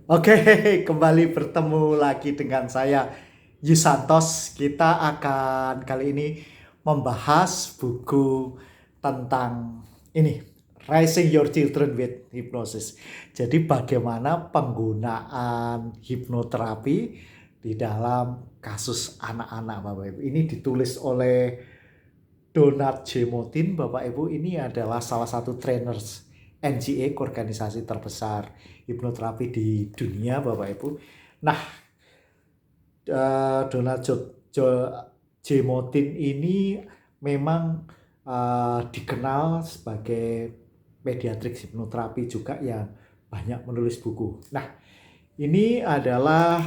Oke, kembali bertemu lagi dengan saya Yusantos. Kita akan kali ini membahas buku tentang ini, Raising Your Children with Hypnosis. Jadi bagaimana penggunaan hipnoterapi di dalam kasus anak-anak, Bapak Ibu. Ini ditulis oleh Donald J. Motin, Bapak Ibu. Ini adalah salah satu trainers NGA, organisasi terbesar hipnoterapi di dunia, Bapak Ibu. Nah, Donald J. Motin ini memang dikenal sebagai pediatrik hipnoterapi juga yang banyak menulis buku. Nah, ini adalah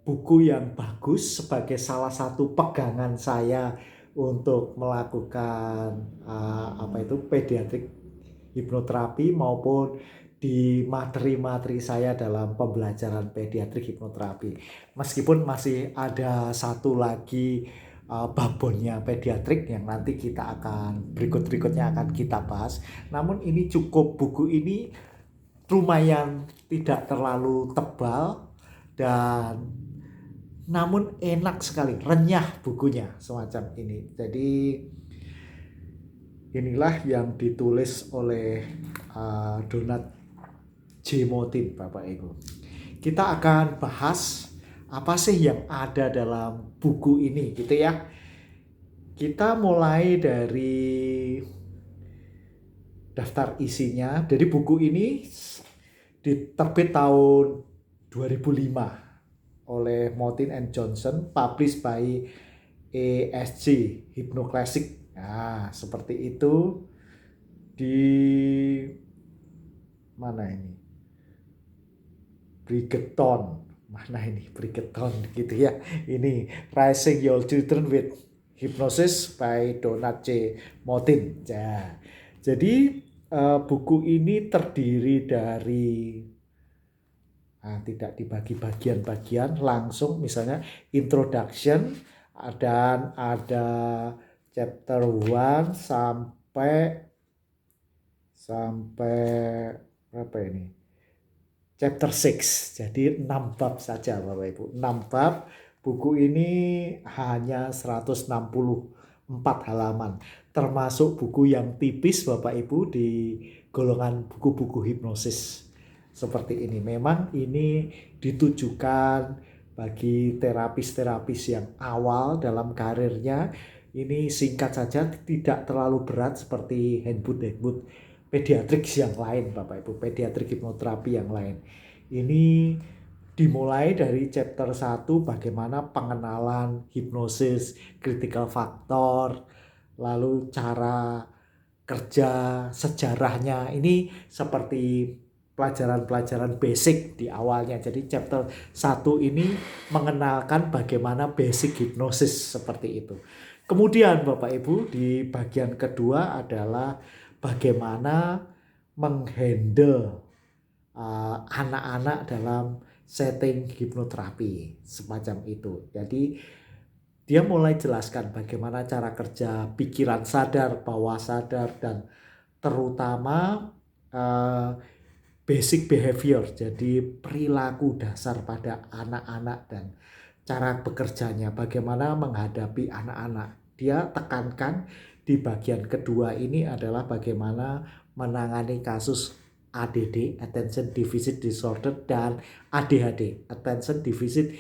buku yang bagus sebagai salah satu pegangan saya untuk melakukan apa itu pediatrik hipnoterapi maupun di materi-materi saya dalam pembelajaran pediatrik hipnoterapi. Meskipun masih ada satu lagi babonnya pediatrik yang nanti kita akan berikutnya akan kita bahas. Namun ini cukup, buku ini lumayan tidak terlalu tebal dan namun enak sekali, renyah bukunya semacam ini. Jadi inilah yang ditulis oleh Donald J. Motin, Bapak Ibu. Kita akan bahas apa sih yang ada dalam buku ini gitu ya. Kita mulai dari daftar isinya. Jadi buku ini diterbit tahun 2005 oleh Motin and Johnson, published by ASG Hypnoclassic. Nah, seperti itu. Di mana ini? Brigeton. Mana ini? Brigeton gitu ya. Ini Raising Your Children with Hypnosis by Donald J. Motin. Ya. Jadi buku ini terdiri dari tidak dibagi bagian-bagian, langsung misalnya introduction dan ada chapter 1 sampai berapa ini? Chapter 6. Jadi 6 bab saja Bapak Ibu. 6 bab. Buku ini hanya 164 halaman. Termasuk buku yang tipis Bapak Ibu di golongan buku-buku hipnosis seperti ini. Memang ini ditujukan bagi terapis-terapis yang awal dalam karirnya. Ini singkat saja, tidak terlalu berat seperti handbook pediatrik yang lain, Bapak Ibu, pediatrik hipnoterapi yang lain. Ini dimulai dari chapter 1, bagaimana pengenalan hipnosis, critical factor, lalu cara kerja, sejarahnya. Ini seperti pelajaran-pelajaran basic di awalnya. Jadi chapter 1 ini mengenalkan bagaimana basic hipnosis seperti itu. Kemudian Bapak Ibu di bagian kedua adalah bagaimana menghandle anak-anak dalam setting hipnoterapi semacam itu. Jadi dia mulai jelaskan bagaimana cara kerja pikiran sadar, bawah sadar, dan terutama basic behavior, jadi perilaku dasar pada anak-anak dan cara bekerjanya, bagaimana menghadapi anak-anak. Dia tekankan di bagian kedua ini adalah bagaimana menangani kasus ADD, Attention Deficit Disorder, dan ADHD, Attention Deficit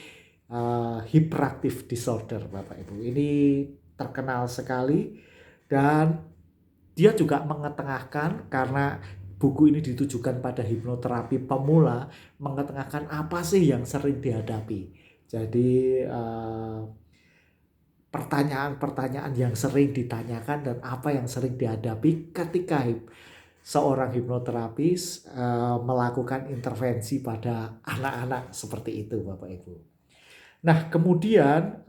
Hyperactive Disorder, Bapak Ibu. Ini terkenal sekali dan dia juga mengetengahkan, karena buku ini ditujukan pada hipnoterapi pemula, mengetengahkan apa sih yang sering dihadapi. Jadi pertanyaan-pertanyaan yang sering ditanyakan dan apa yang sering dihadapi ketika seorang hipnoterapis melakukan intervensi pada anak-anak seperti itu, Bapak Ibu. Nah, kemudian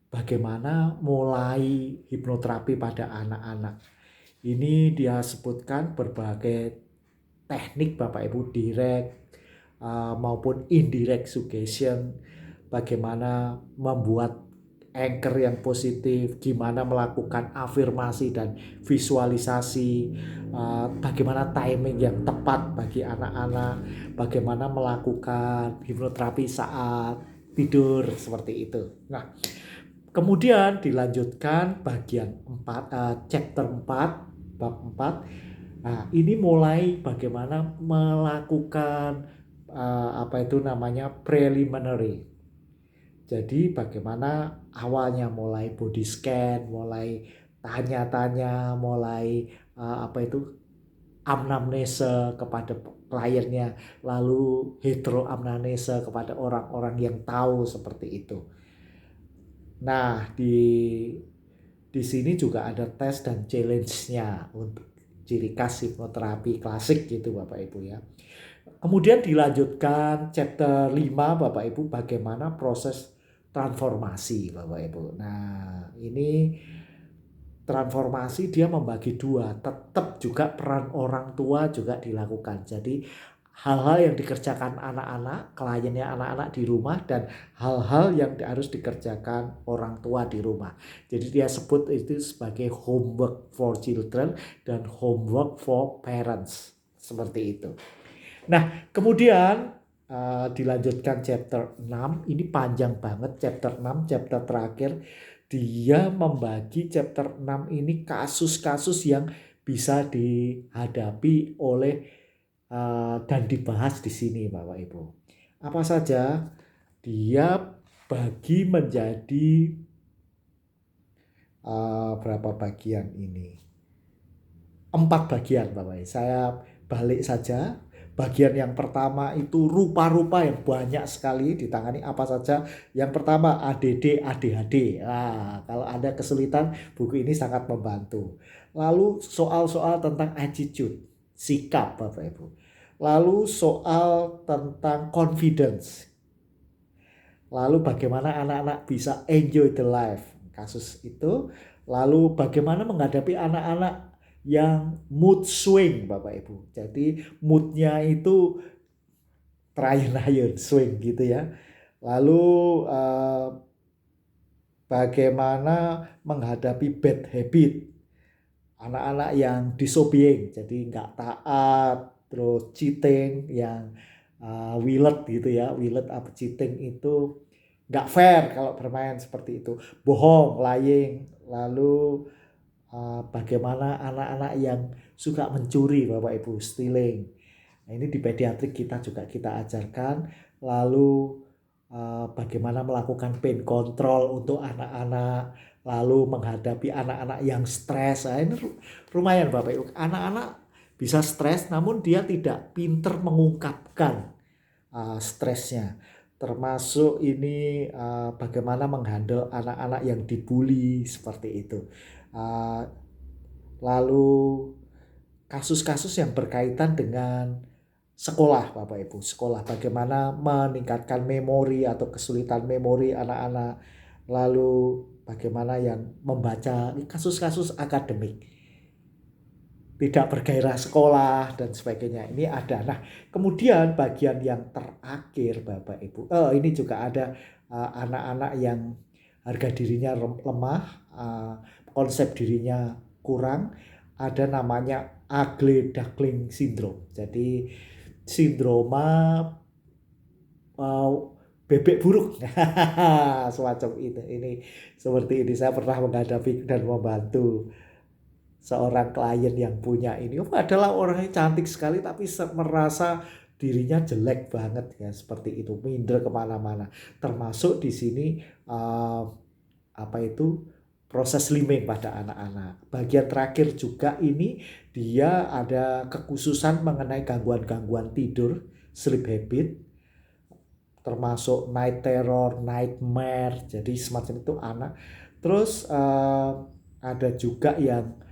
bagaimana mulai hipnoterapi pada anak-anak. Ini dia sebutkan berbagai teknik Bapak Ibu, direct maupun indirect suggestion, bagaimana membuat anchor yang positif, gimana melakukan afirmasi dan visualisasi, bagaimana timing yang tepat bagi anak-anak, bagaimana melakukan hipnoterapi saat tidur seperti itu. Nah, kemudian dilanjutkan bagian 4, chapter 4, bab 4. Nah, ini mulai bagaimana melakukan apa itu namanya preliminary. Jadi bagaimana awalnya mulai body scan, mulai tanya-tanya, mulai apa itu anamnesa kepada kliennya, lalu heteroanamnesa kepada orang-orang yang tahu seperti itu. Nah, di sini juga ada tes dan challenge-nya untuk ciri khas hipnoterapi klasik gitu Bapak Ibu ya. Kemudian dilanjutkan chapter 5 Bapak Ibu, bagaimana proses transformasi Bapak Ibu. Nah, ini transformasi dia membagi dua, tetap juga peran orang tua juga dilakukan. Jadi hal-hal yang dikerjakan anak-anak, kliennya anak-anak di rumah, dan hal-hal yang harus dikerjakan orang tua di rumah. Jadi dia sebut itu sebagai homework for children dan homework for parents. Seperti itu. Nah, kemudian dilanjutkan chapter 6. Ini panjang banget chapter 6, chapter terakhir. Dia membagi chapter 6 ini kasus-kasus yang bisa dihadapi oleh dan dibahas di sini Bapak Ibu. Apa saja? Dia bagi menjadi berapa bagian ini? 4 bagian Bapak Ibu. Saya balik saja. Bagian yang pertama itu rupa-rupa yang banyak sekali ditangani apa saja. Yang pertama ADD, ADHD. Nah, kalau ada kesulitan, buku ini sangat membantu. Lalu soal-soal tentang attitude, sikap Bapak Ibu. Lalu soal tentang confidence. Lalu bagaimana anak-anak bisa enjoy the life, kasus itu. Lalu bagaimana menghadapi anak-anak yang mood swing Bapak Ibu. Jadi moodnya itu terayun-ayun, swing gitu ya. Lalu bagaimana menghadapi bad habit. Anak-anak yang disobeying, jadi nggak taat, terus cheating, yang willet gitu ya. Willet apa cheating itu nggak fair kalau bermain seperti itu. Bohong, lying. Lalu bagaimana anak-anak yang suka mencuri Bapak Ibu, stealing. Nah, ini di pediatrik kita ajarkan. Lalu bagaimana melakukan pain control untuk anak-anak. Lalu menghadapi anak-anak yang stres. Nah, ini lumayan Bapak Ibu. Anak-anak bisa stres namun dia tidak pinter mengungkapkan stresnya. Termasuk ini bagaimana menghandle anak-anak yang dibully seperti itu. Lalu kasus-kasus yang berkaitan dengan sekolah Bapak Ibu. Sekolah bagaimana meningkatkan memori atau kesulitan memori anak-anak. Lalu bagaimana yang membaca kasus-kasus akademik. Tidak bergairah sekolah dan sebagainya. Ini ada. Nah, kemudian bagian yang terakhir Bapak Ibu. Ini juga ada anak-anak yang harga dirinya lemah, konsep dirinya kurang. Ada namanya ugly duckling syndrome. Jadi sindroma bebek buruk. Semacam itu. Ini seperti ini saya pernah menghadapi dan membantu seorang klien yang punya ini adalah orang yang cantik sekali tapi merasa dirinya jelek banget ya, seperti itu, minder kemana-mana. Termasuk di sini apa itu proses slimming pada anak-anak. Bagian terakhir juga ini dia ada kekhususan mengenai gangguan-gangguan tidur, sleep habit, termasuk night terror, nightmare, jadi semacam itu anak. Terus ada juga yang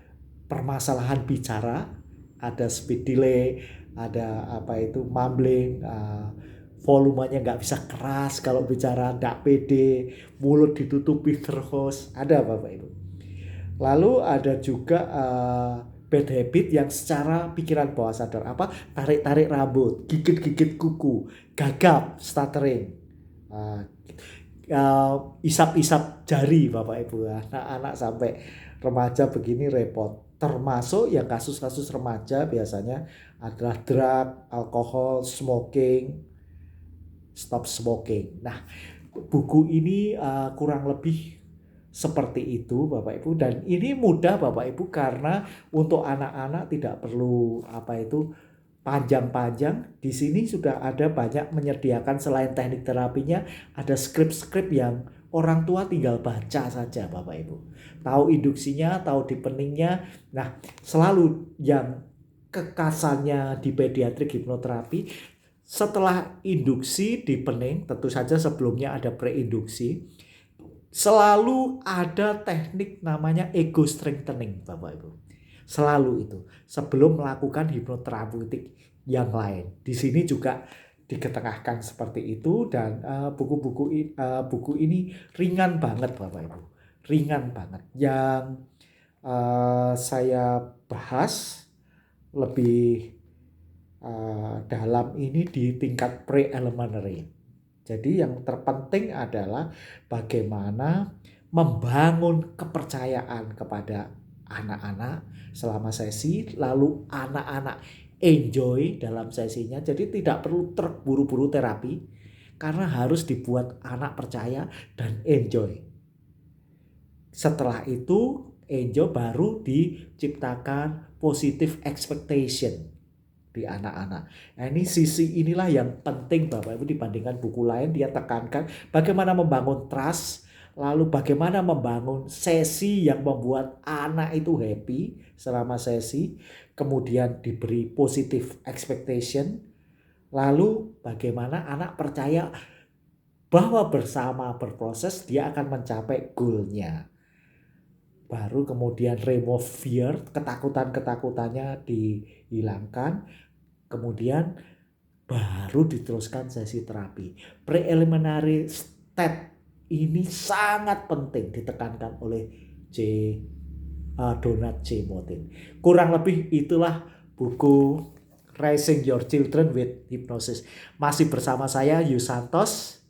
permasalahan bicara, ada speed delay, ada apa itu mumbling, volumenya nggak bisa keras kalau bicara, nggak pede, mulut ditutupi terus, ada Bapak Ibu. Lalu ada juga bad habit yang secara pikiran bawah sadar, apa tarik-tarik rambut, gigit-gigit kuku, gagap, stuttering. isap-isap jari Bapak Ibu. Anak-anak sampai remaja begini repot. Termasuk yang kasus-kasus remaja biasanya adalah drug, alkohol, smoking, stop smoking. Nah, buku ini kurang lebih seperti itu Bapak Ibu, dan ini mudah Bapak Ibu karena untuk anak-anak tidak perlu panjang-panjang. Di sini sudah ada banyak menyediakan, selain teknik terapinya ada skrip-skrip yang orang tua tinggal baca saja Bapak Ibu. Tahu induksinya, tahu deepeningnya. Nah, selalu yang kekasannya di pediatrik hipnoterapi, setelah induksi deepening, tentu saja sebelumnya ada pre-induksi, selalu ada teknik namanya ego strengthening Bapak Ibu. Selalu itu sebelum melakukan hipnoterapeutik yang lain. Di sini juga diketengahkan seperti itu, dan buku ini ringan banget Bapak Ibu. Ringan banget. Yang saya bahas lebih dalam ini di tingkat pre-elementary. Jadi yang terpenting adalah bagaimana membangun kepercayaan kepada anak-anak selama sesi, lalu anak-anak enjoy dalam sesinya. Jadi tidak perlu terburu-buru terapi, karena harus dibuat anak percaya dan enjoy. Setelah itu enjoy, baru diciptakan positive expectation di anak-anak. Nah, ini sisi inilah yang penting Bapak Ibu dibandingkan buku lain. Dia tekankan bagaimana membangun trust, lalu bagaimana membangun sesi yang membuat anak itu happy selama sesi, kemudian diberi positive expectation, lalu bagaimana anak percaya bahwa bersama berproses dia akan mencapai goalnya. Baru kemudian remove fear, ketakutan-ketakutannya dihilangkan. Kemudian baru diteruskan sesi terapi. Preliminary step ini sangat penting ditekankan oleh Donald J. Motin. Kurang lebih itulah buku Raising Your Children with Hypnosis. Masih bersama saya Yus Santos.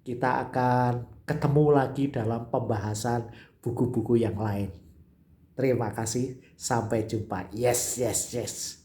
Kita akan ketemu lagi dalam pembahasan buku-buku yang lain. Terima kasih, sampai jumpa. Yes.